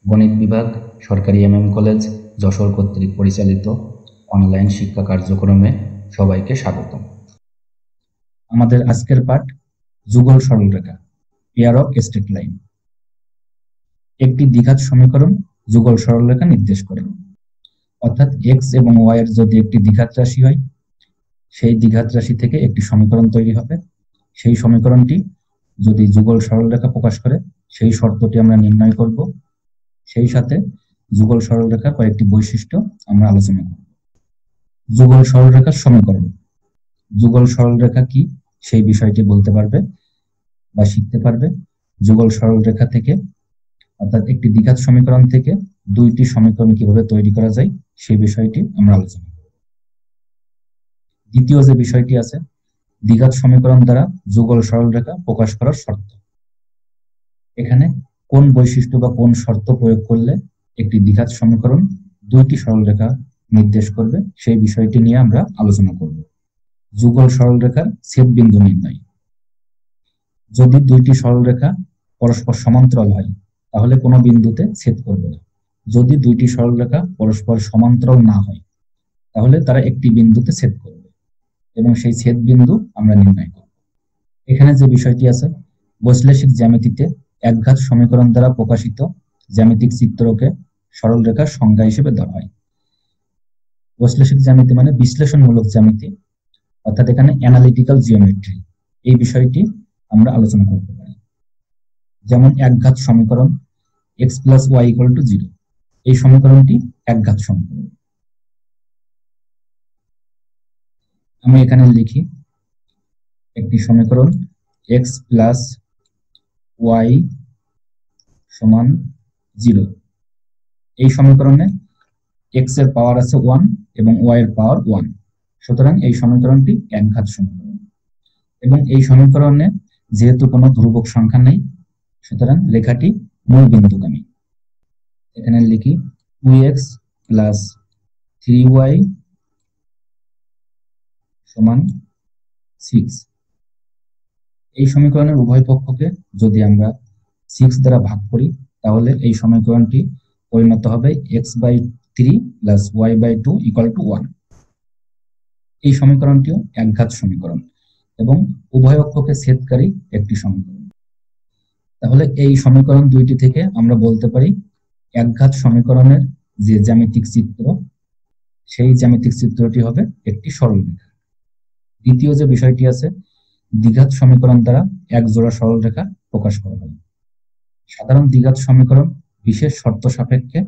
গণিত বিভাগ, সরকারি কলেজ, যশোর কর্তৃক পরিচালিত অনলাইন শিক্ষা কার্যক্রমে সবাইকে স্বাগতম। আমাদের আজকের পাঠ যুগল সরলরেখা, পেয়ার অফ স্ট্রেট লাইন। একটি দ্বিঘাত সমীকরণ যুগল সরলরেখা নির্দেশ করে। অর্থাৎ এক্স এবং ওয়াই এর যদি একটি দ্বিঘাত রাশি হয়, সেই দ্বিঘাত রাশি থেকে একটি সমীকরণ তৈরি হবে। সেই সমীকরণটি যদি যুগল সরলরেখা প্রকাশ করে, সেই শর্তটি আমরা নির্ণয় করব। সেই সাথে যুগল সরলরেখার কয়েকটি বৈশিষ্ট্য আমরা আলোচনা করব। যুগল সরলরেখার সমীকরণ। যুগল সরলরেখা কি সেই বিষয়টি বলতে পারবে বা শিখতে পারবে। যুগল সরলরেখা থেকে অর্থাৎ একটি দ্বিঘাত সমীকরণ থেকে দুইটি সমীকরণ কিভাবে তৈরি করা যায় সেই বিষয়টি আমরা আলোচনা করব। দ্বিতীয় যে বিষয়টি আছে, দ্বিঘাত সমীকরণ দ্বারা যুগল সরলরেখা প্রকাশ করার শর্ত। এখানে কোন বৈশিষ্ট্য বা কোন শর্ত প্রয়োগ করলে একটি দ্বিঘাত সমীকরণ দুইটি সরলরেখা নির্দেশ করবে সেই বিষয়টি নিয়ে আমরা আলোচনা করব। যুগল সরলরেখার ছেদ বিন্দু নির্ণয়। যদি দুইটি সরলরেখা পরস্পর সমান্তরাল হয় তাহলে কোনো বিন্দুতে ছেদ করবে না। যদি দুইটি সরলরেখা পরস্পর সমান্তরাল না হয় তাহলে তারা একটি বিন্দুতে ছেদ করবে এবং সেই ছেদ বিন্দু আমরা নির্ণয় করব। এখানে যে বিষয়টি আছে, বৈশ্লেষিক জ্যামিতিতে একঘাত সমীকরণ দ্বারা প্রকাশিত জ্যামিতিক চিত্রকে সরলরেখার সংজ্ঞা হিসেবে ধরা হয়। বৈশ্লেষিক জ্যামিতি মানে বিশ্লেষণমূলক জ্যামিতি, অর্থাৎ এখানে অ্যানালিটিক্যাল জিওমেট্রি, এই বিষয়টি আমরা আলোচনা করতে পারি। যেমন একঘাত সমীকরণ x plus y equal to 0, এই সমীকরণটি একঘাত সমীকরণ। আমি এখানে লিখি একটি সমীকরণ x প্লাস ওয়াই সমান 0। এই সমীকরণে x এর পাওয়ার আছে 1 এবং y এর পাওয়ার 1, সুতরাং এই সমীকরণটি একঘাত সমীকরণ। এবং এই সমীকরণে যেহেতু কোনো ধ্রুবক সংখ্যা নেই, সুতরাং রেখাটি মূল বিন্দুগামী। এখানে লিখি 2x প্লাস 3y সমান 6। এই সমীকরণের উভয় পক্ষকে যদি আমরা 6 দ্বারা ভাগ করি তাহলে এই সমীকরণটি পরিণত হবে x/3 plus y/2 equal to 1। এই সমীকরণটিও একঘাত সমীকরণ এবং উভয় অক্ষকে ছেদকারী একটি সমীকরণ। তাহলে এই সমীকরণ দুইটি থেকে আমরা বলতে পারি একঘাত সমীকরণের যে জ্যামিতিক চিত্র, সেই জ্যামিতিক চিত্রটি হবে একটি সরলরেখা। দ্বিতীয় যে বিষয়টি আছে, দ্বিঘাত সমীকরণ দ্বারা এক জোড়া সরলরেখা প্রকাশ করা হয়। সাধারণ দ্বিঘাত সমীকরণ বিশেষ শর্ত সাপেক্ষে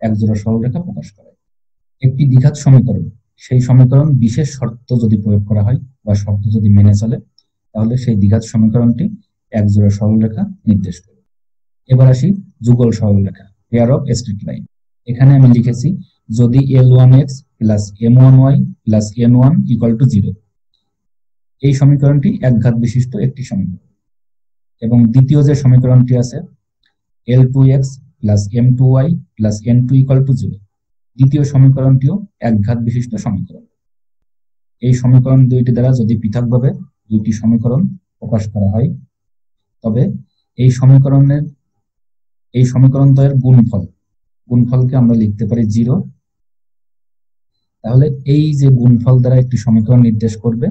এক জোড়া সরলরেখা প্রকাশ করে। একটি দ্বিঘাত সমীকরণ, সেই সমীকরণ বিশেষ শর্ত যদি প্রয়োগ করা হয় বা শর্ত যদি মেনে চলে তাহলে সেই দ্বিঘাত সমীকরণটি এক জোড়া সরলরেখা নির্দেশ করে। এবার আসি যুগল সরলরেখা, পেয়ার অফ স্ট্রেট লাইন। এখানে আমি লিখেছি যদি L1x plus M1y plus N1 equal to 0, এই সমীকরণটি একঘাত বিশিষ্ট একটি সমীকরণ। এবং দ্বিতীয় যে সমীকরণটি আছে L2x plus M2y plus N2 equal to 0, দ্বিতীয় সমীকরণটিও একঘাত বিশিষ্ট সমীকরণ। এই সমীকরণ দুইটি দ্বারা যদি পৃথকভাবে দুইটি সমীকরণ প্রকাশ করা হয় তবে এই সমীকরণ দ্বয়ের গুণফলকে আমরা লিখতে পারি 0। তাহলে এই যে গুণফল দ্বারা একটি সমীকরণ নির্দেশ করবে,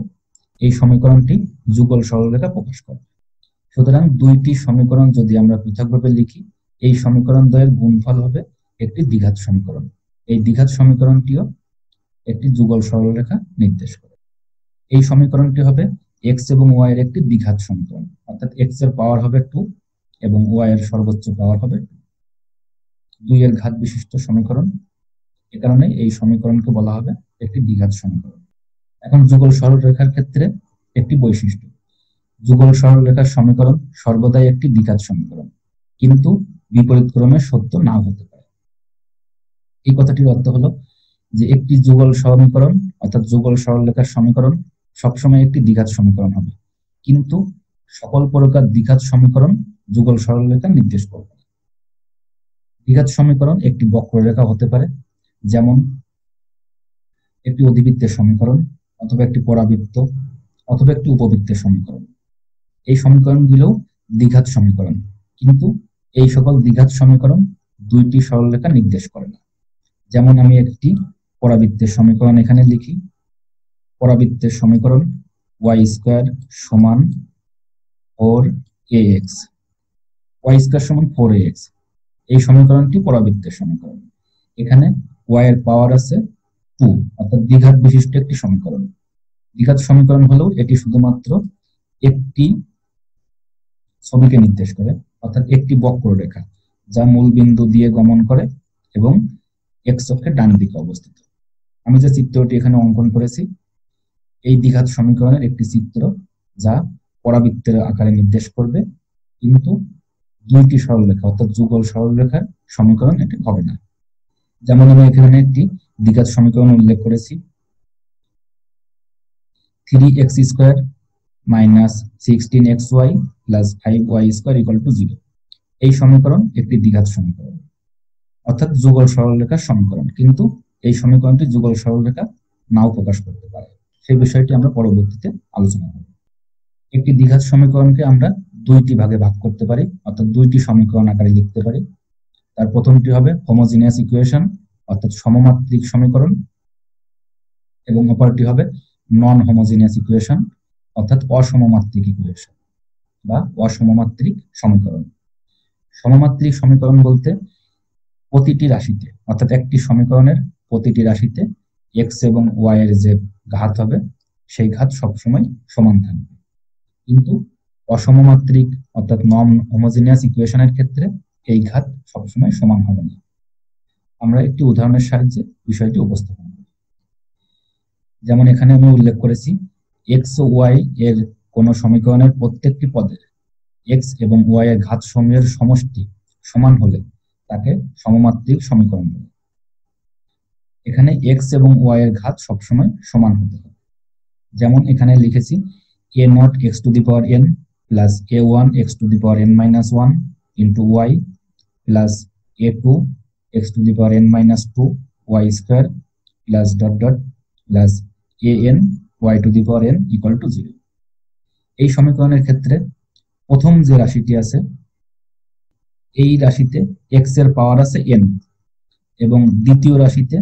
এই সমীকরণটি যুগল সরলরেখা প্রকাশ করে। সুতরাং দুইটি সমীকরণ যদি আমরা পৃথকভাবে লিখি, এই সমীকরণ দ্বয়ের গুণফল হবে একটি দ্বিঘাত সমীকরণ। এই দ্বিঘাত সমীকরণটিও একটি যুগল সরলরেখা নির্দেশ করে। এই সমীকরণটি হবে x এবং y এর একটি দ্বিঘাত সমীকরণ, অর্থাৎ x এর পাওয়ার হবে 2 এবং y এর সর্বোচ্চ পাওয়ার হবে 2 এর ঘাত বিশিষ্ট সমীকরণ। এ কারণে এই সমীকরণকে বলা হবে একটি দ্বিঘাত সমীকরণ। এখন যুগল সরলরেখার ক্ষেত্রে একটি বৈশিষ্ট্য, যুগল সরলরেখার সমীকরণ সর্বদাই একটি দ্বিঘাত সমীকরণ, কিন্তু বিপরীত ক্রমে সত্য নাও হতে পারে। এই কথাটির অর্থ হলো যে একটি যুগল সমীকরণ অর্থাৎ যুগল সরলরেখার সমীকরণ সবসময় একটি দ্বিঘাত সমীকরণ হবে, কিন্তু সকল প্রকার দ্বিঘাত সমীকরণ যুগল সরলরেখা নির্দেশ করবে। দ্বিঘাত সমীকরণ একটি বক্ররেখা হতে পারে, যেমন একটি অধিবৃত্তের সমীকরণ অথবা একটি পরাবৃত্ত অথবা একটি উপবৃত্তের সমীকরণ। এই সমীকরণগুলো দ্বিঘাত সমীকরণ, কিন্তু এই সকল দ্বিঘাত সমীকরণ দুইটি সরলরেখা নির্দেশ করে না। যেমন আমি একটি পরাবৃত্তের সমীকরণ এখানে লিখি। পরাবৃত্তের সমীকরণ y স্কয়ার সমান 4ax, y স্কয়ার সমান 4ax। এই সমীকরণটি পরাবৃত্তের সমীকরণ। এখানে y এর পাওয়ার আছে 2, অর্থাৎ দ্বিঘাত বিশিষ্ট একটি সমীকরণ। দ্বিঘাত সমীকরণ হলেও এটি শুধুমাত্র একটি ছবিকে নির্দেশ করে, অর্থাৎ একটি বক্ররেখা যা মূল বিন্দু দিয়ে গমন করে এবং x অক্ষের ডান দিকে অবস্থিত। আমি যে চিত্রটি এখানে অঙ্কন করেছি এই দ্বিঘাত সমীকরণের একটি চিত্র, যা পরাবৃত্তের আকারে নির্দেশ করবে, কিন্তু দুইটি সরলরেখা অর্থাৎ যুগল সরলরেখার সমীকরণ এটি হবে না। যেমন আমি এখানে একটি দ্বিঘাত সমীকরণ উল্লেখ করেছি, 3x square minus 16xy plus 5y square equal to 0। এই সমীকরণ একটি দ্বিঘাত সমীকরণ, অর্থাৎ যুগল সরলরেখার সমীকরণ, কিন্তু এই সমীকরণটি যুগল সরলরেখা নাও প্রকাশ করতে পারে। সেই বিষয়টি আমরা পরবর্তীতে আলোচনা করব। একটি দ্বিঘাত সমীকরণকে আমরা দুইটি ভাগে ভাগ করতে পারি, অর্থাৎ দুইটি সমীকরণ আকারে লিখতে পারি। তার প্রথমটি হবে হোমোজিনিয়াস ইকুয়েশন, অর্থাৎ সমমাত্রিক সমীকরণ, এবং অপরটি হবে নন হোমোজিনিয়াস ইকুয়েশন, অর্থাৎ অসমমাত্রিক ইকুয়েশন বা অসমমাত্রিক সমীকরণ। সমমাত্রিক সমীকরণ বলতে প্রতিটি রাশিতে, অর্থাৎ একটি সমীকরণের প্রতিটি রাশিতে x এবং y এর যে ঘাত হবে সেই ঘাত সবসময় সমান থাকবে। কিন্তু অসমমাত্রিক অর্থাৎ নন হোমোজিনিয়াস ইকুয়েশনের ক্ষেত্রে এই ঘাত সবসময় সমান হবে না। আমরা একটি উদাহরণের সাহায্যে বিষয়টি উপস্থাপন করি। যেমন এখানে আমি উল্লেখ করেছি x ও y এর কোন সমীকরণের প্রত্যেকটি পদের x এবং y এর ঘাত সমূহের সমষ্টি সমান হলে তাকে সমমাত্রিক সমীকরণ বলে। এখানে x এবং y এর ঘাত সবসময় সমান হতে হবে। যেমন এখানে লিখেছি a0 x to the power n plus a1 x to the power n minus 1 into y plus a2 x to the power n minus 2 y square plus dot dot plus an y to the power n equal to 0। এই সমীকরণের ক্ষেত্রে প্রথম যে রাশিটি আছে এই রাশিতে x এর পাওয়ার আছে n এবং দ্বিতীয় রাশিতে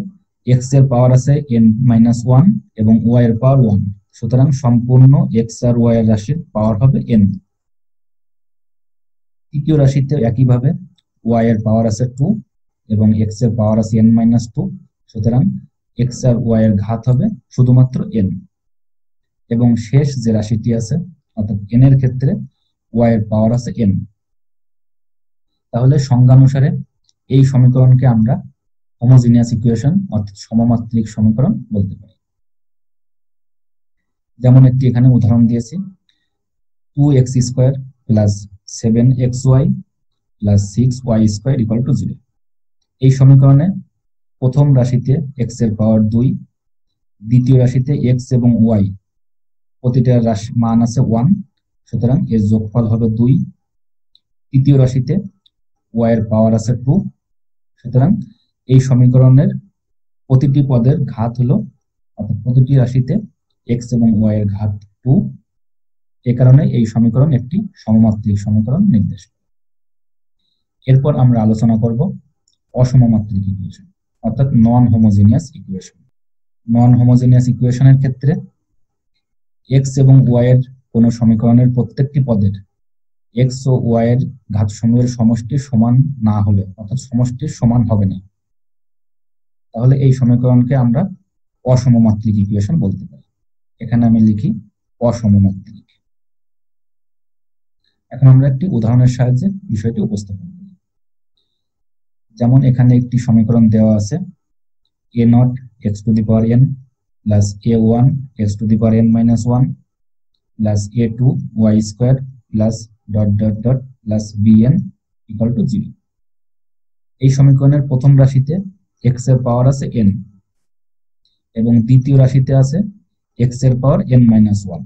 x এর পাওয়ার আছে n মাইনাস 1 এবং y এর পাওয়ার 1। সুতরাং সম্পূর্ণ x আর y এর রাশির পাওয়ার হবে n। তৃতীয় রাশিতে একইভাবে y এর পাওয়ার আছে 2 এবং x এর পাওয়ার আছে n মাইনাস 2। সুতরাং x আর y এর ঘাত হবে শুধুমাত্র n। এবং শেষ যে রাশিটি আছে অর্থাৎ n এর ক্ষেত্রে y এর পাওয়ার আছে n। তাহলে সংজ্ঞানুসারে এই সমীকরণকে আমরা হোমোজিনিয়াস ইকুয়েশন অর্থাৎ সমমাত্রিক সমীকরণ বলতে পারি। যেমন একটি এখানে উদাহরণ দিয়েছি 2x square plus 7xy plus 6y square equal to 0। এই সমীকরণে প্রথম রাশিতে x এর পাওয়ার 2, দ্বিতীয় রাশিতে x এবং y প্রতিটা রাশি মান আছে 1, সুতরাং এর যোগফল হবে 2। তৃতীয় রাশিতে y এর পাওয়ার আছে 2, সুতরাং এই সমীকরণের প্রতিটি পদের ঘাত হলো, অর্থাৎ প্রতিটি রাশিতে x এবং y এর ঘাত 2। এ কারণে এই সমীকরণ একটি সমমাত্রিক সমীকরণ নির্দেশ করে। এরপর আমরা আলোচনা করব অসমমাত্রিক ইকুয়েশন অর্থাৎ non homogeneous equation. Non homogeneous ইকুয়েশনের ক্ষেত্রে x এবং y এর কোন সমীকরণের প্রত্যেকটি পদের x ও y এর ঘাতসমূহের সমষ্টি সমান না হলে, অর্থাৎ সমষ্টি সমান হবে না, তাহলে এই সমীকরণকে আমরা অসমমাত্রিক ইকুয়েশন বলতে পারি। এখানে আমি লিখি অসমমাত্রিক। এখন আমরা একটি উদাহরণের সাহায্যে বিষয়টি উপস্থাপন করি। যেমন এখানে একটি সমীকরণ দেওয়া আছে a0 x to the power n plus a1 x to the power n minus 1 plus a2 y square plus dot dot dot plus bn equal to 0। এই সমীকরণের প্রথম রাশিতে x এর পাওয়ার আছে n এবং দ্বিতীয় রাশিতে আছে x এর পাওয়ার n মাইনাস 1।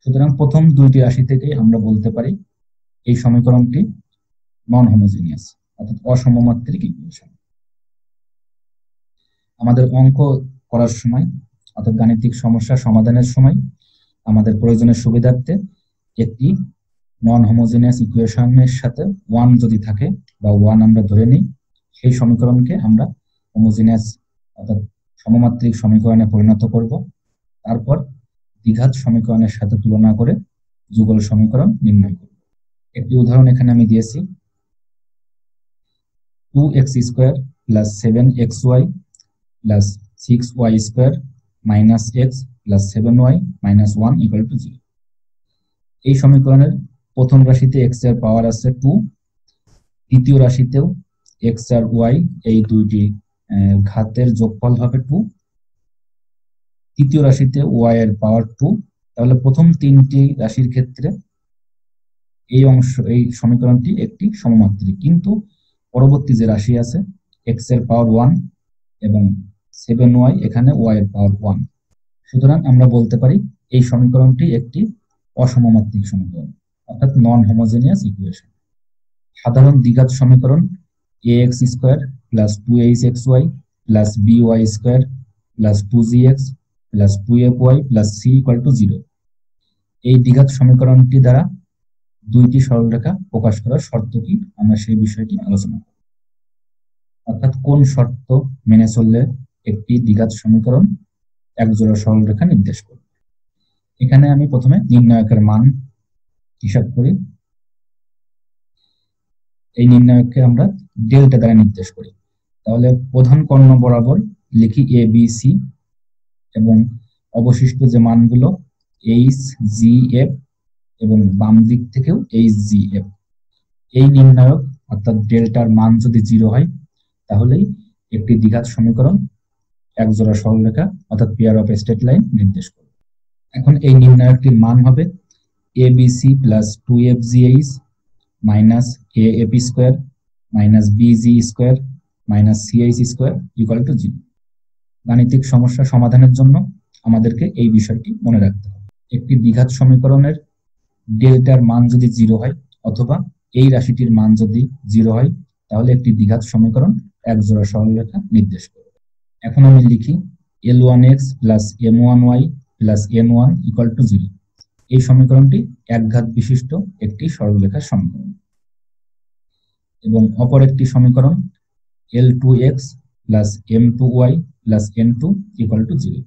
সুতরাং প্রথম দুইটি রাশি থেকে আমরা বলতে পারি এই সমীকরণটি নন হোমোজিনিয়াস অর্থাৎ অসমমাত্রিক ইকুয়েশন। আমাদের অঙ্ক করার সময় অর্থাৎ গাণিতিক সমস্যা সমাধানের সময় আমাদের প্রয়োজনের সুবিধার্থে একটি নন হোমোজেনিয়াস ইকুয়েশনের সাথে 1 যদি থাকে বা 1 আমরা ধরে নিই, সেই সমীকরণকে আমরা হোমোজেনিয়াস অর্থাৎ সমমাত্রিক সমীকরণে পরিণত করব। তারপর দ্বিঘাত সমীকরণের সাথে তুলনা করে যুগল সমীকরণ নির্ণয় করব। একটি উদাহরণ এখানে আমি দিয়েছি, 2x² + 7xy + 6y² - x + 7y - 1 = 0। এই সমীকরণের প্রথম রাশিতে x এর পাওয়ার আছে 2, দ্বিতীয় রাশিতেও x আর y এই দুইটি ঘাতের যোগফল হবে 2, তৃতীয় রাশিতে y এর পাওয়ার 2। তাহলে প্রথম তিনটি রাশির ক্ষেত্রে এই সমীকরণটি একটি সমমাত্রিক, কিন্তু পরবর্তী যে রাশি আছে x এর পাওয়ার 1 এবং 7y, এখানে y এর পাওয়ার 1, সুতরাং আমরা বলতে পারি এই সমীকরণটি একটি অসমমাত্রিক সমীকরণ অর্থাৎ নন হোমোজেনিয়াস ইকুয়েশন। সাধারণ দ্বিঘাত সমীকরণ ax² + 2hxy + by² + 2gx + 2fy + c = 0। এই দ্বিঘাত সমীকরণটি দ্বারা দুইটি সরলরেখা প্রকাশ করার শর্ত কি, আমরা সেই বিষয়টি আলোচনা করব। অর্থাৎ কোন শর্ত মেনে চললে একটি দ্বিঘাত সমীকরণ একজোড়া সরলরেখা নির্দেশ করবে। এখানে আমি প্রথমে নির্ণায়কের মান হিসাব করি। এই নির্ণায়ককে আমরা ডেল্টা দ্বারা নির্দেশ করি। তাহলে প্রধান কর্ণ বরাবর লিখি এ বি সি এবং অবশিষ্ট যে মানগুলো এইচ জি এফ এবং বাম দিক থেকেও এইচ জি এফ। এই নির্ণায়ক অর্থাৎ ডেল্টার মান যদি 0 হয় তাহলেই একটি দ্বিঘাত সমীকরণ একজোড়া সরলরেখা অর্থাৎ পেয়ার অফ স্ট্রেট লাইন নির্দেশ করবে। এখন এই নির্ণায়কটির মান হবে abc + 2fgh - aap² - bg² - ch² = 0। গাণিতিক সমস্যা সমাধানের জন্য আমাদেরকে এই বিষয়টি মনে রাখতে হবে। একটি দ্বিঘাত সমীকরণের ডেল্টার মান যদি 0 হয় অথবা এই রাশিটির মান যদি 0 হয় তাহলে একটি দ্বিঘাত সমীকরণ একজোড়া সরলরেখা নির্দেশ করবে। এখন আমি লিখি l1x + m1y + n1 = 0। এই সমীকরণটি একঘাত বিশিষ্ট একটি সরলরেখার সমীকরণ। এবং অপর একটি সমীকরণ l2x + m2y + n2 = 0।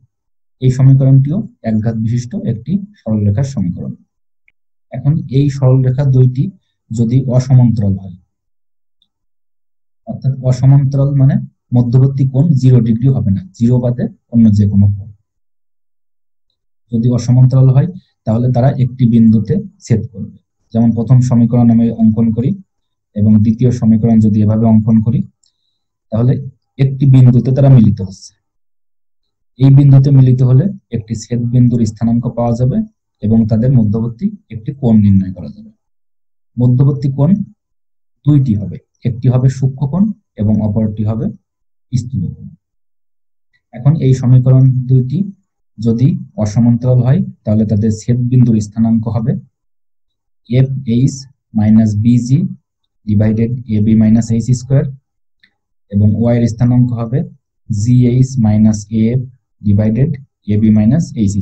এই সমীকরণটিও একঘাত বিশিষ্ট একটি সরলরেখার সমীকরণ। এখন এই সরলরেখা দুইটি যদি অসমান্তরাল হয়, অর্থাৎ অসমান্তরাল মানে মধ্যবর্তী কোণ 0 ডিগ্রি হবে না, 0 বাদে অন্য যে কোনো কোণ। যদি অসমান্তরাল হয় তাহলে তারা একটি বিন্দুতে ছেদ করবে। যেমন প্রথম সমীকরণ আমি অঙ্কন করি এবং দ্বিতীয় সমীকরণ যদি এভাবে অঙ্কন করি তাহলে একটি বিন্দুতে তারা মিলিত হচ্ছে। এই বিন্দুতে মিলিত হলে একটি ছেদ বিন্দুর স্থানাঙ্ক পাওয়া যাবে এবং তাদের মধ্যবর্তী একটি কোণ নির্ণয় করা যাবে। মধ্যবর্তী কোণ দুইটি হবে, একটি হবে সূক্ষ্ম কোণ এবং অপরটি হবে স্থূল কোণ। এখন এই সমীকরণ দুইটি যদি অসমান্তরাল হয় তাহলে তাদের ছেদ বিন্দুর স্থানাঙ্ক হবে fh - bg / ab - h² এবং y এর স্থানাঙ্ক হবে gh - af / ab - h²।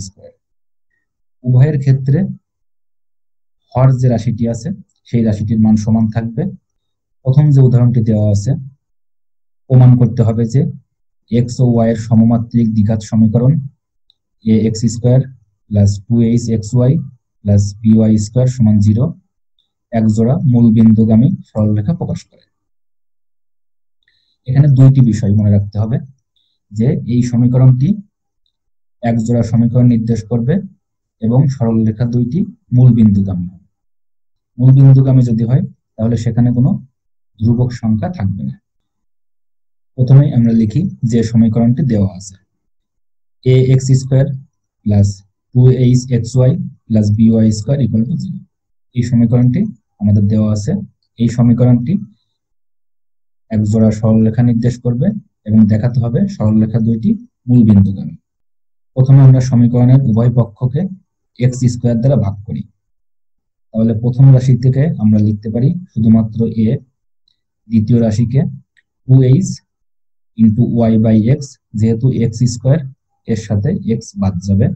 উভয়ের ক্ষেত্রে হর যে রাশিটি আছে সেই রাশিটির মান সমান থাকবে। প্রথম যে উদাহরণটি দেওয়া আছে, প্রমাণ করতে হবে যে x ও y এর সমমাত্রিক দ্বিঘাত সমীকরণ ax² + 2hxy + by² = 0 একজোড়া মূল বিন্দুগামী সরলরেখা প্রকাশ করে। এখানে দুইটি বিষয় মনে রাখতে হবে যে এই সমীকরণটি একজোড়া সমীকরণ নির্দেশ করবে এবং সরলরেখা দুইটি মূল বিন্দুগামী হবে। মূল বিন্দুগামী যদি হয় তাহলে সেখানে কোনো ধ্রুবক সংখ্যা থাকবে না। প্রথমে আমরা লিখি যে সমীকরণটি দেওয়া আছে ax² + 2hxy + by² = 0। এই সমীকরণটি আমাদের দেওয়া আছে। এই সমীকরণটি একজোড়া সরলরেখা নির্দেশ করবে এবং দেখাতে হবে সরলরেখা দুইটি মূল বিন্দুগামী। প্রথমে আমরা সমীকরণের উভয় পক্ষকে x² দ্বারা ভাগ করি। তাহলে প্রথম রাশি থেকে আমরা লিখতে পারি শুধুমাত্র a, দ্বিতীয় রাশিকে 2h × y/x, যেহেতু x² এর সাথে x বাদ যাবে,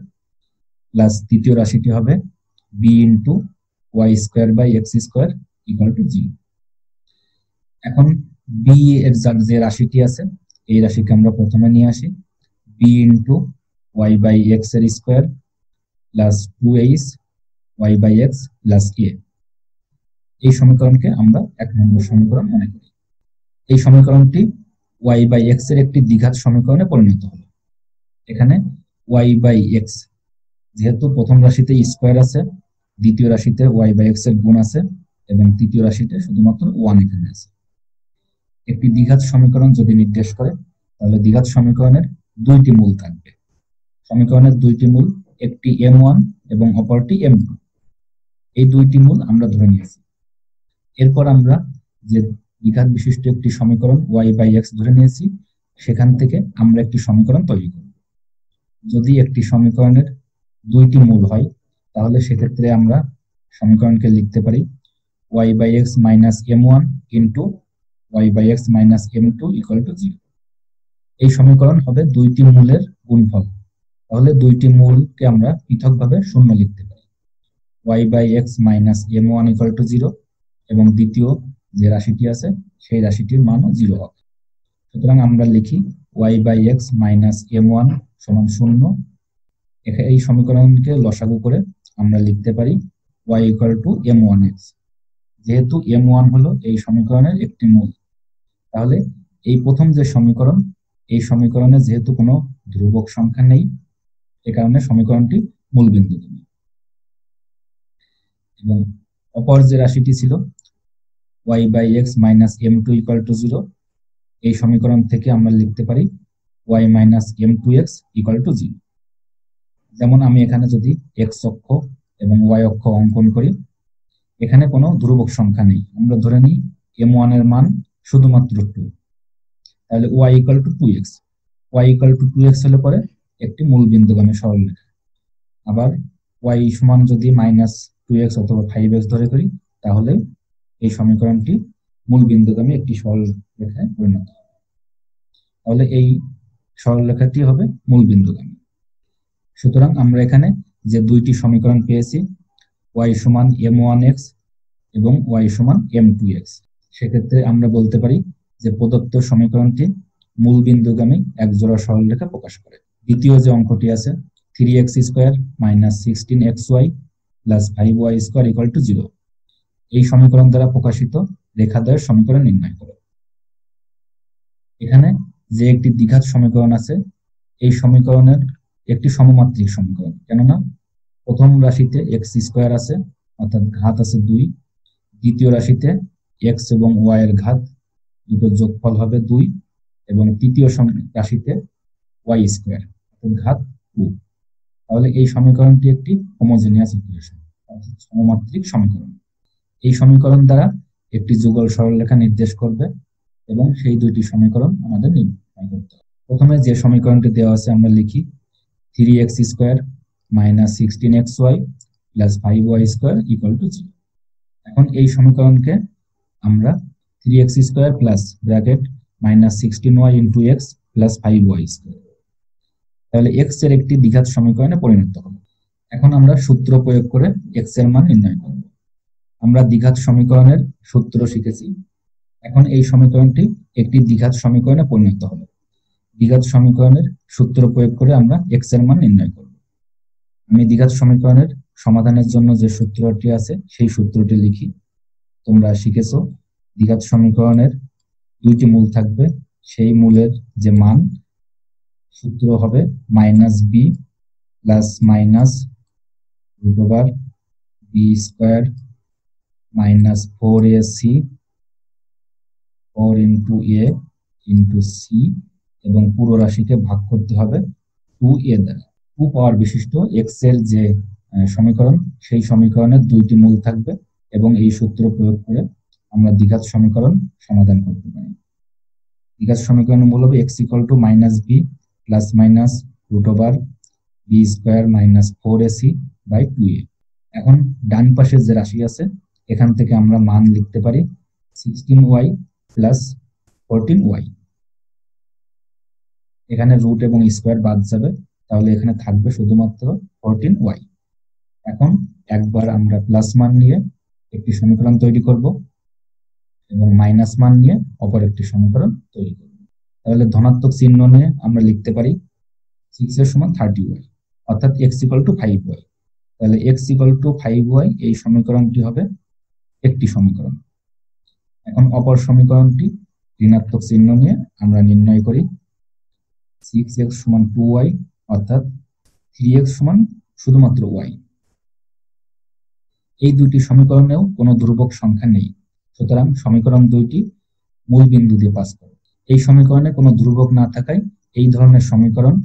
প্লাস তৃতীয় রাশিটি হবে b × y square by x square equal to 0। এখন বি এর যে রাশিটি আছে এই রাশিকে আমরা প্রথমে নিয়ে আসি, B into Y by X এর square plus 2h Y by X plus A. এই সমীকরণকে আমরা 1 নম্বর সমীকরণ মনে করি। এই সমীকরণটি ওয়াই বাই এক্স এর একটি দ্বিঘাত সমীকরণে পরিণত হলো। এখানে ওয়াই বাই এক্স, যেহেতু প্রথম রাশিতে স্কোয়ার আছে, দ্বিতীয় রাশিতে ওয়াই বাই এক্স এর গুণ আছে এবং তৃতীয় রাশিতে শুধুমাত্র 1 এখানে আছে। একটি দ্বিঘাত সমীকরণ যদি নির্দেশ করে তাহলে দ্বিঘাত সমীকরণের দুইটি মূল থাকবে। সমীকরণের দুইটি মূল, একটি m1 এবং অপরটি m2। এই দুইটি মূল আমরা ধরে নিয়েছি। এরপর আমরা যে দ্বিঘাত বিশিষ্ট একটি সমীকরণ ওয়াই বাই এক্স ধরে নিয়েছি, সেখান থেকে আমরা একটি সমীকরণ তৈরি করব। যদি একটি সমীকরণের দুইটি মূল হয় তাহলে সেক্ষেত্রে আমরা সমীকরণকে লিখতে পারি y by x minus m1 into Y by x minus m2 equal to 0। এই সমীকরণ হবে দুইটি মূলের গুণফল। তাহলে দুইটি মূলকে আমরা পৃথকভাবে শূন্য লিখতে পারি, y by x minus m1 equal to 0 এবং দ্বিতীয় যে রাশিটি আছে সেই রাশিটির মানও 0 হবে। সুতরাং আমরা লিখি Y by x minus m1 সমান 0। এই সমীকরণকে লসাগু করে আমরা লিখতে পারি y ইকুয়াল টু m1x। যেহেতু m1 হলো এই সমীকরণের একটি মূল, তাহলে এই প্রথম যে সমীকরণ, এই সমীকরণে যেহেতু কোনো ধ্রুবক সংখ্যা নেই, এ কারণে সমীকরণটি মূলবিন্দুগামী। এবং অপর যে রাশিটি ছিল y by x minus m2 equal to 0, এই সমীকরণ থেকে আমরা লিখতে পারি y minus m2x equal to 0। যেমন আমি এখানে যদি x অক্ষ এবং y অক্ষ অঙ্কন করি, এখানে কোনো ধ্রুবক সংখ্যা নেই, আমরা ধরে নিই m1 এর মান শুধুমাত্র 2, তাহলে y equal to 2x। y equal to 2x হলে পরে একটি মূলবিন্দুগামী সরলরেখা। আবার y সমান যদি মাইনাস 2x অথবা 5x ধরে করি তাহলে এই সমীকরণটি মূলবিন্দুগামী একটি সরলরেখায় পরিণত হবে। তাহলে এই সরলরেখাটি হবে মূলবিন্দুগামী। সুতরাং আমরা এখানে যে দুইটি সমীকরণ পেয়েছি, y সমান m1x এবং y সমান m2x, সেক্ষেত্রে আমরা বলতে পারি যে প্রদত্ত সমীকরণটি মূলবিন্দুগামী একজোড়া সরলরেখা প্রকাশ করে। দ্বিতীয় যে অঙ্কটি আছে 3x square minus 16xy plus 5y square equal to 0, এই সমীকরণ দ্বারা প্রকাশিত রেখাদ্বয়ের সমীকরণ নির্ণয় করো। এখানে যে একটি দ্বিঘাত সমীকরণ আছে, এই সমীকরণের একটি সমমাত্রিক সমীকরণ, কেননা প্রথম রাশিতে এক্স স্কোয়ার আছে অর্থাৎ ঘাত আছে 2, দ্বিতীয় রাশিতে এক্স এবং ওয়াই এর ঘাত দুটো যোগফল হবে 2 এবং তৃতীয় রাশিতে ওয়াই স্কোয়ার অর্থাৎ ঘাত 2। তাহলে এই সমীকরণটি একটি হোমোজেনিয়াস ইকুয়েশন অর্থাৎ সমমাত্রিক সমীকরণ। এই সমীকরণ দ্বারা একটি যুগল সরলরেখা নির্দেশ করবে এবং সেই দুইটি সমীকরণ আমাদের নির্ণয় করতে হবে। প্রথমে যে সমীকরণটি দেওয়া আছে আমরা লিখি 3x square minus 16xy plus 5y square equal to 0। এখন এই সমীকরণকে আমরা 3x square plus bracket minus 16y into x plus 5y square, তাহলে এক্স এর একটি দ্বিঘাত সমীকরণে পরিণত হলো। এখন আমরা সূত্র প্রয়োগ করে এক্স এর মান নির্ণয় করব। আমরা দ্বিঘাত সমীকরণের সূত্র শিখেছি, এখন এই সমীকরণটি একটি দ্বিঘাত সমীকরণে পরিণত হলো। দ্বিঘাত সমীকরণের সূত্র প্রয়োগ করে আমরা এক্স এর মান নির্ণয় করব। আমি দ্বিঘাত সমীকরণের সমাধানের জন্য যে সূত্রটি আছে সেই সূত্রটি লিখি। তোমরা শিখেছো দ্বিঘাত সমীকরণের দুইটি মূল থাকবে, সেই মূলের যে মান সূত্র হবে minus B plus minus root over B square minus 4ac 4 into A into C এবং পুরো রাশিকে ভাগ করতে হবে 2a দ্বারা। 2 পাওয়ার বিশিষ্ট এক্স এর যে সমীকরণ, সেই সমীকরণের দুইটি মূল থাকবে এবং এই সূত্র প্রয়োগ করে আমরা দ্বিঘাত সমীকরণ সমাধান করতে পারি। দ্বিঘাত সমীকরণের মূল হবে x equal to minus B plus minus root over B square minus 4ac by 2a। এখন ডান পাশে যে রাশি আছে এখান থেকে আমরা মান লিখতে পারি 16y প্লাস 14y। এখানে রুট এবং স্কোয়ার বাদ যাবে, তাহলে এখানে থাকবে শুধুমাত্র 14y। এখন একবার আমরা প্লাস মান নিয়ে একটি সমীকরণ তৈরি করব এবং মাইনাস মান নিয়ে অপর একটি সমীকরণ তৈরি করব। তাহলে ধনাত্মক চিহ্ন নিয়ে আমরা লিখতে পারি 6 এর সমান 30y, অর্থাৎ x ইকুয়াল টু 5y। তাহলে x ইকুয়াল টু 5y এই সমীকরণটি হবে একটি সমীকরণ। এখন অপর সমীকরণটি ঋণাত্মক চিহ্ন নিয়ে আমরা নির্ণয় করি 6x সমান 2y, অর্থাৎ 3x সমান শুধুমাত্র y। এই দুইটি সমীকরণেও কোনো ধ্রুবক সংখ্যা নেই, সুতরাং সমীকরণ দুইটি মূল বিন্দু দিয়ে পাস করে। এই সমীকরণে কোনো ধ্রুবক না থাকায় এই ধরনের সমীকরণ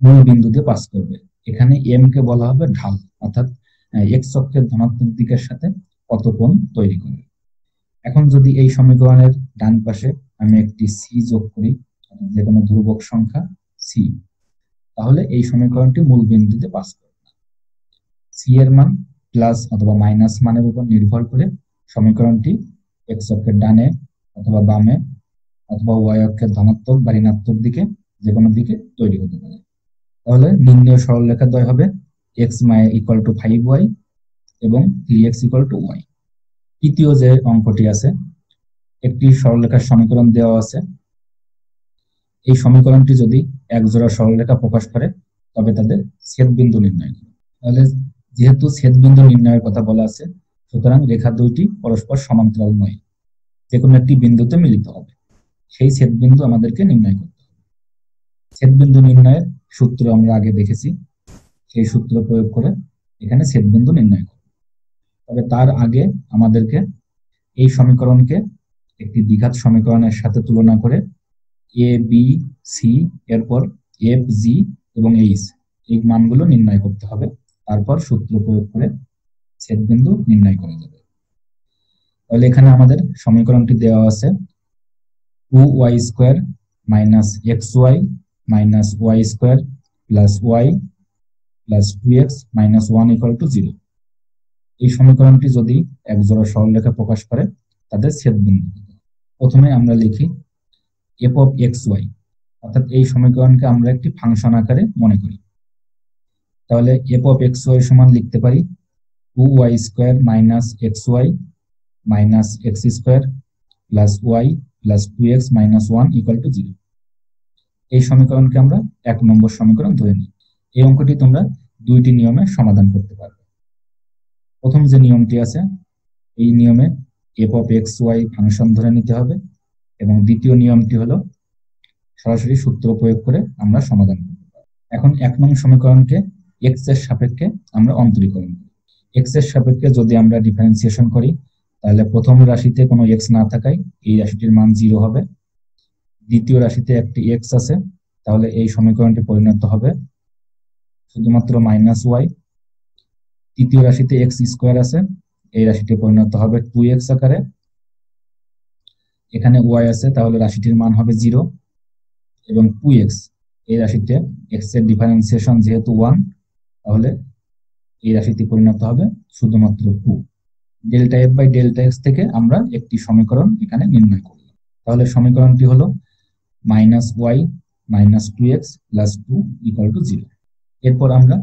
মূল বিন্দু দিয়ে পাস করবে। এখানে m কে বলা হবে ঢাল, অর্থাৎ x অক্ষের ধনাত্মক দিকের সাথে কত কোণ তৈরি করে। এখন যদি এই সমীকরণের ডান পাশে আমি একটি c যোগ করি, যে কোনো ধ্রুবক সংখ্যা c, তাহলে এই সমীকরণটি মূল বিন্দুতে পাস করবে। c এর মান প্লাস অথবা মাইনাস মানের উপর নির্ভর করে সমীকরণটি x অক্ষের ডানে অথবা বামে অথবা y অক্ষের ধনাত্মক বা ঋণাত্মক দিকে যে কোনো দিকে তৈরি হতে পারে। তাহলে নির্ণয় সরলরেখাদ্বয় হবে x ইকুয়াল টু 5y এবং 3x ইকুয়াল টু y। তৃতীয় যে অঙ্কটি আছে, একটি সরলরেখার সমীকরণ দেওয়া আছে। এই সমীকরণটি যদি এক জোড়া সরলরেখা প্রকাশ করে তবে তাদের ছেদবিন্দু নির্ণয় করে। তাহলে যেহেতু ছেদবিন্দু নির্ণয়ের কথা বলা আছে, সুতরাং রেখা দুইটি পরস্পর সমান্তরাল নয়, যে কোনো একটি বিন্দুতে মিলিত হবে। সেই ছেদবিন্দু আমাদেরকে নির্ণয় করতে হবে। ছেদবিন্দু নির্ণয়ের সূত্র আমরা আগে দেখেছি, সেই সূত্র প্রয়োগ করে এখানে ছেদবিন্দু নির্ণয় করব। তবে তার আগে আমাদেরকে এই সমীকরণকে একটি দ্বিঘাত সমীকরণের সাথে তুলনা করে এ বি সি এরপর এফ জি এবং এইচ এই মানগুলো নির্ণয় করতে হবে। তারপর সূত্র প্রয়োগ করে ছেদবিন্দু নির্ণয় করা যাবে। তাহলে এখানে আমাদের সমীকরণটি দেওয়া আছে 2y square minus xy minus y square plus y plus 2x minus 1 equal to 0। এই সমীকরণটি যদি এক জোড়া সরলরেখা প্রকাশ করে তাদের ছেদবিন্দু। প্রথমে আমরা লিখি f of xy, অর্থাৎ এই সমীকরণকে আমরা একটি ফাংশন আকারে মনে করি। তাহলে f of xy সমান লিখতে পারি 2y square minus xy minus x square plus y plus 2x minus 1 equal to 0। এই সমীকরণকে আমরা 1 নম্বর সমীকরণ ধরে নিই। এই অঙ্কটি তোমরা দুইটি নিয়মে সমাধান করতে পারবে। প্রথম যে নিয়মটি আছে, এই নিয়মে f of xy ফাংশন ধরে নিতে হবে, এবং দ্বিতীয় নিয়মটি হলো সরাসরি সূত্র প্রয়োগ করে আমরা সমাধান করতে পারি। এখন 1 নং সমীকরণকে x এর সাপেক্ষে আমরা অন্তরীকরণ করি। x এর সাপেক্ষে যদি আমরা ডিফারেন্সিয়েশন করি, তাহলে প্রথম রাশিতে কোনো x না থাকায় এই রাশিটির মান 0 হবে। দ্বিতীয় রাশিতে একটি x আছে, তাহলে এই সমীকরণটি পরিণত হবে শুধুমাত্র মাইনাস y। তৃতীয় রাশিতে x স্কোয়ার আছে, এই রাশিটি পরিণত হবে 2x আকারে। এখানে y আছে, তাহলে রাশিটির মান হবে 0 এবং 2x, এই রাশিতে x এর ডিফারেন্সিয়েশন যেহেতু 1, তাহলে এই রাশিটি পরিণত হবে শুধুমাত্র 2। Delta f by delta x থেকে আমরা একটি সমীকরণ এখানে নির্ণয় করি। তাহলে সমীকরণটি হলো minus y minus 2x plus 2 equal to 0। এরপর আমরা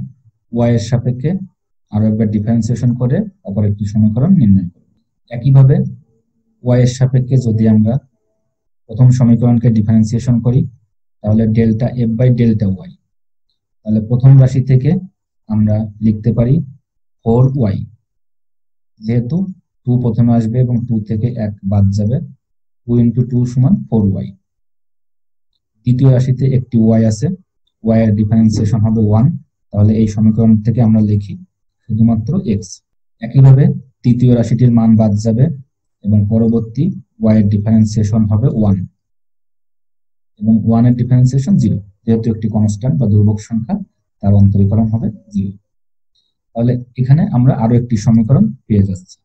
y এর সাপেক্ষে আরো একবার ডিফারেন্সিয়েশন করে অপর একটি সমীকরণ নির্ণয় করব। একইভাবে y এর সাপেক্ষে যদি আমরা প্রথম সমীকরণকে ডিফারেন্সিয়েশন করি, তাহলে delta f by delta y, তাহলে প্রথম রাশি থেকে আমরা লিখতে পারি 4y, যেহেতু 2 প্রথমে আসবে এবং 2 থেকে 1 বাদ যাবে, 2 ইন্টু 2 সমান 4y। দ্বিতীয় রাশিতে একটি y আছে, y এর ডিফারেন্সিয়েশন হবে 1, তাহলে এই সমীকরণ থেকে আমরা লিখি শুধুমাত্র x। একইভাবে তৃতীয় রাশিটির মান বাদ যাবে এবং পরবর্তী y এর ডিফারেন্সিয়েশন হবে 1 এবং 1 এর ডিফারেন্সিয়েশন 0, যেহেতু একটি কনস্ট্যান্ট বা ধ্রুবক সংখ্যা, তার অন্তরীকরণ হবে 0। তাহলে এখানে আমরা আরো একটি সমীকরণ পেয়ে যাচ্ছি।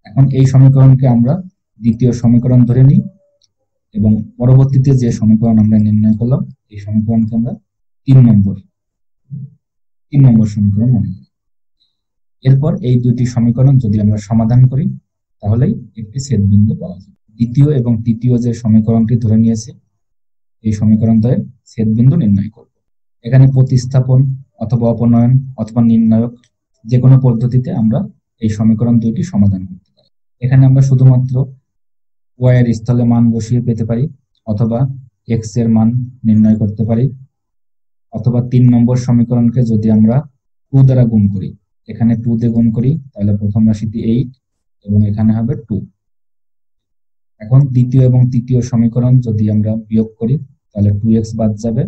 এখন এই সমীকরণকে আমরা দ্বিতীয় সমীকরণ ধরে নিই এবং পরবর্তীতে যে সমীকরণ আমরা নির্ণয় করলাম এই সমীকরণকে আমরা 3 নম্বর সমীকরণ মনে করি। এরপর এই দুটি সমীকরণ যদি আমরা সমাধান করি, তাহলেই একটি ছেদবিন্দু পাওয়া যাবে। দ্বিতীয় এবং তৃতীয় যে সমীকরণটি ধরে নিয়েছে, এই সমীকরণ দ্বয়ের ছেদবিন্দু নির্ণয় করব। এখানে প্রতিস্থাপন অথবা অপনয়ন অথবা নির্ণায়ক যে কোনো পদ্ধতিতে আমরা এই সমীকরণ দুইটি সমাধান করতে পারি। এখানে আমরা শুধুমাত্র ওয়াই এর স্থলে মান বসিয়ে পেতে পারি, অথবা এক্স এর মান নির্ণয় করতে পারি, অথবা 3 নম্বর সমীকরণকে যদি আমরা 2 দ্বারা গুণ করি, এখানে 2 দিয়ে গুণ করি তাহলে প্রথম রাশিটি 8 এবং এখানে হবে 2। এখন দ্বিতীয় এবং তৃতীয় সমীকরণ যদি আমরা বিয়োগ করি তাহলে 2x বাদ যাবে,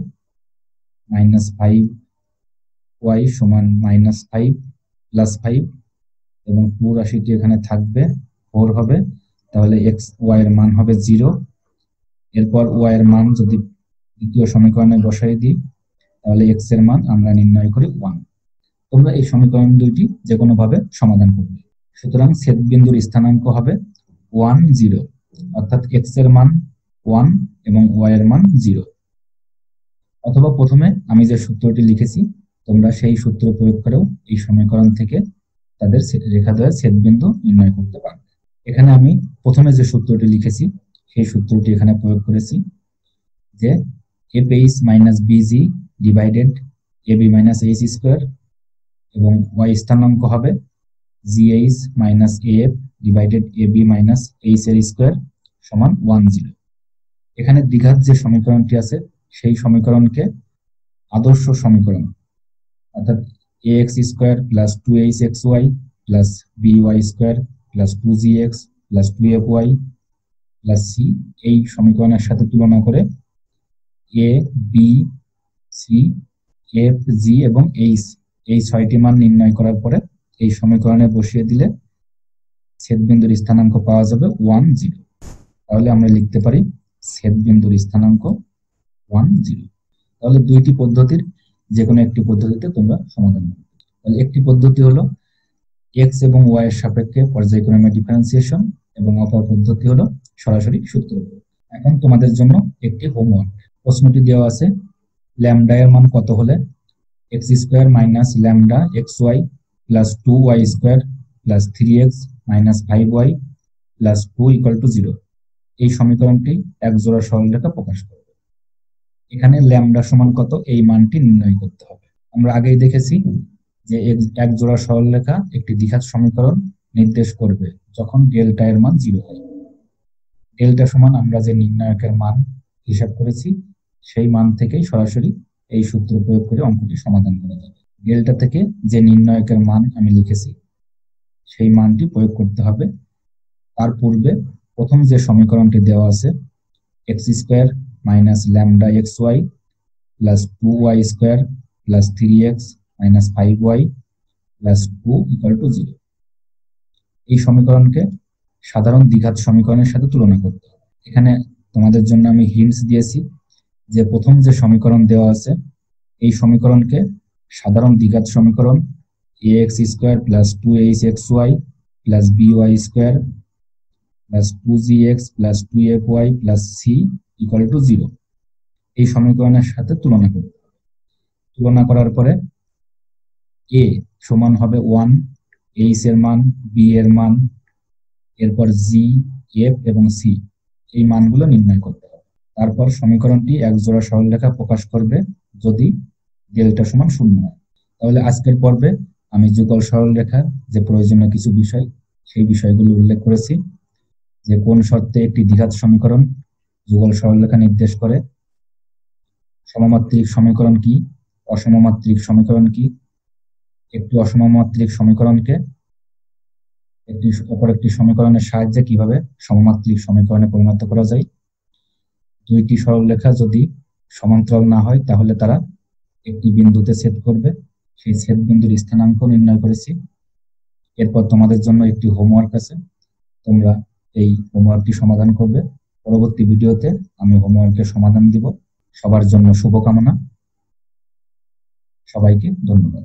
-5y সমান -5 প্লাস 5 এবং 2 রাশিটি এখানে থাকবে, 4 হবে, তাহলে y এর মান হবে 0। এরপর y এর মান যদি দ্বিতীয় সমীকরণে বসাই দিই তাহলে x এর মান আমরা নির্ণয় করি 1। তোমরা এই সমীকরণ দুইটি যে কোনো ভাবে সমাধান করবে। সুতরাং ছেদ বিন্দুর স্থানাঙ্ক হবে 1 0, অর্থাৎ x এর মান 1 এবং y এর মান 0। অথবা প্রথমে আমি যে সূত্রটি লিখেছি তোমরা সেই সূত্র প্রয়োগ করেও এই সমীকরণ থেকে তাদের রেখাদ্বয়ের ছেদ বিন্দু নির্ণয় করতে পারবে। এখানে আমি প্রথমে যে সূত্রটি লিখেছি সেই সূত্রটি এখানে প্রয়োগ করেছি, যে FH minus BG divided AB minus H square এবং y স্থানাঙ্ক হবে GH minus AF divided AB minus H এর স্কোয়ার সমান 1 0। এখানে দ্বিঘাত যে সমীকরণটি আছে সেই সমীকরণকে আদর্শ সমীকরণ, অর্থাৎ ax square plus 2hxy plus by square plus 2gx plus 2fy plus c এই সমীকরণের সাথে তুলনা করে a b c f g এবং h এই 6টি মান নির্ণয় করার পরে এই সমীকরণে বসিয়ে দিলে ছেদবিন্দুর স্থানাঙ্ক পাওয়া যাবে 1 0। তাহলে আমরা লিখতে পারি ছেদবিন্দুর স্থানাঙ্ক 1 0। তাহলে দুইটি পদ্ধতির যে কোনো একটি পদ্ধতিতে তোমরা সমাধান করবে। তাহলে একটি পদ্ধতি হলো x এবং y এর সাপেক্ষে পর্যায়ক্রমে ডিফারেন্সিয়েশন এবং অপর পদ্ধতি হলো সরাসরি সূত্র। এখন তোমাদের জন্য একটি হোমওয়ার্ক। প্রশ্নটি দেওয়া আছে, ল্যামডা এর মান কত হলে x square minus lambda xy plus 2y square plus 3x minus 5y plus 2 equal to 0 এই সমীকরণটি এক জোড়া সরলরেখা প্রকাশ করবে। এখানে ল্যামডা সমান কত এই মানটি নির্ণয় করতে হবে। আমরা আগেই দেখেছি যে এক জোড়া সরলরেখা একটি দ্বিঘাত সমীকরণ নির্দেশ করবে যখন ডেল্টা এর মান 0 হয়। ডেল্টা সমান আমরা যে নির্ণায়কের মান হিসাব করেছি সেই মান থেকেই সরাসরি এই সূত্র প্রয়োগ করে অঙ্কটি সমাধান করা যাবে। ডেল্টা থেকে যে নির্ণায়কের মান আমি লিখেছি সেই মানটি প্রয়োগ করতে হবে। তার পূর্বে প্রথম যে সমীকরণটি দেওয়া আছে x square minus lambda xy plus 2y square plus 3x minus 5y plus 2 equal to 0 এই সমীকরণকে সাধারণ দ্বিঘাত সমীকরণের সাথে তুলনা করতে হবে। এখানে তোমাদের জন্য আমি হিন্টস দিয়েছি যে প্রথম যে সমীকরণ দেওয়া আছে এই সমীকরণকে সাধারণ দ্বিঘাত সমীকরণ ax square plus 2hxy plus by square plus 2gx plus 2fy plus c equal to 0 এই সমীকরণের সাথে তুলনা করতে হবে। তুলনা করার পরে a সমান হবে 1, h এর মান, b এর মান, এরপর g, f এবং c এই মানগুলো নির্ণয় করতে হবে। তারপর সমীকরণটি এক জোড়া সরলরেখা প্রকাশ করবে যদি ডেল্টা সমান 0 হয়। তাহলে আজকের পর্বে আমি যুগল সরলরেখার যে প্রয়োজনীয় কিছু বিষয় সেই বিষয়গুলো উল্লেখ করেছি, যে কোন শর্তে একটি দ্বিঘাত সমীকরণ যুগল সরলরেখা নির্দেশ করে, সমমাত্রিক সমীকরণ কি, অসমমাত্রিক সমীকরণ কি, একটি অসমমাত্রিক সমীকরণকে অপর একটি সমীকরণের সাহায্যে কিভাবে সমমাত্রিক সমীকরণে পরিণত করা যায়, দুইটি সরলরেখা যদি সমান্তরাল না হয় তাহলে তারা একটি বিন্দুতে ছেদ করবে, সেই ছেদ বিন্দুর স্থানাঙ্ক নির্ণয় করেছি। এরপর তোমাদের জন্য একটি হোমওয়ার্ক আছে, তোমরা এই হোমওয়ার্কটি সমাধান করবে। পরবর্তী ভিডিওতে আমি হোমওয়ার্কের সমাধান দিব। সবার জন্য শুভকামনা। সবাইকে ধন্যবাদ।